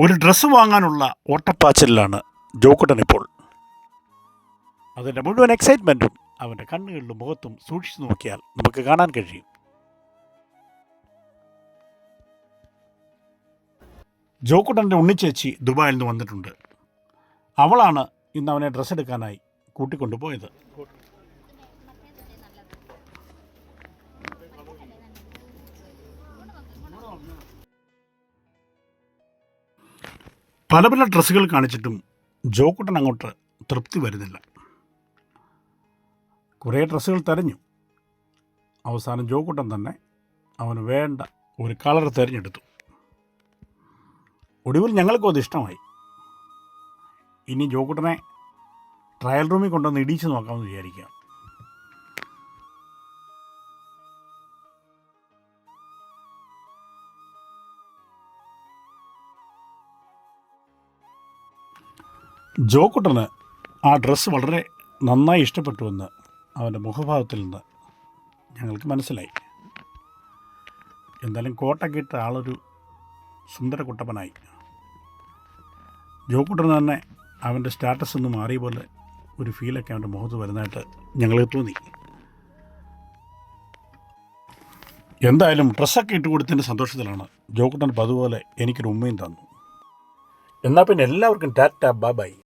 ഒരു ഡ്രസ്സ് വാങ്ങാനുള്ള ഓട്ടപ്പാച്ചിലാണ് ജോക്കുട്ടൻ ഇപ്പോൾ. അതിൻ്റെ മുഴുവൻ എക്സൈറ്റ്മെൻറ്റും അവൻ്റെ കണ്ണുകളിലും മുഖത്തും സൂക്ഷിച്ചു നോക്കിയാൽ നമുക്ക് കാണാൻ കഴിയും. ജോക്കുട്ടൻ്റെ ഉണ്ണിച്ചേച്ചി ദുബായിൽ നിന്ന് വന്നിട്ടുണ്ട്. അവളാണ് ഇന്ന് അവനെ ഡ്രസ്സ് എടുക്കാനായി കൂട്ടിക്കൊണ്ടുപോയത്. പല പല ഡ്രസ്സുകൾ കാണിച്ചിട്ടും ജോക്കുട്ടൻ അങ്ങോട്ട് തൃപ്തി വരുന്നില്ല. കുറേ ഡ്രസ്സുകൾ തിരഞ്ഞു. അവസാനം ജോക്കുട്ടൻ തന്നെ അവന് വേണ്ട ഒരു കളർ തിരഞ്ഞെടുത്തു. ഒടുവിൽ ഞങ്ങൾക്കും അത് ഇഷ്ടമായി. ഇനി ജോക്കുട്ടനെ ട്രയൽ റൂമിൽ കൊണ്ടുവന്ന് ഇടിച്ച് നോക്കാമെന്ന് വിചാരിക്കാം. ജോക്കുട്ടന് ആ ഡ്രസ്സ് വളരെ നന്നായി ഇഷ്ടപ്പെട്ടുവെന്ന് അവൻ്റെ മുഖഭാവത്തിൽ നിന്ന് ഞങ്ങൾക്ക് മനസ്സിലായി. എന്തായാലും കോട്ടൊക്കെ ഇട്ട ആളൊരു സുന്ദര കുട്ടപ്പനായി. ജോക്കുട്ടന് തന്നെ അവൻ്റെ സ്റ്റാറ്റസ് ഒന്ന് മാറിയ പോലെ ഒരു ഫീലൊക്കെ അവൻ്റെ മുഖത്ത് വരുന്നതായിട്ട് ഞങ്ങൾക്ക് തോന്നി. എന്തായാലും ഡ്രസ്സൊക്കെ ഇട്ട് കൊടുത്തതിൻ്റെ സന്തോഷത്തിലാണ് ജോക്കുട്ടൻ അതുപോലെ എനിക്കൊരു ഉമ്മയും തന്നു. എന്നാൽ പിന്നെ എല്ലാവർക്കും ടാറ്റ ബൈ ബൈ.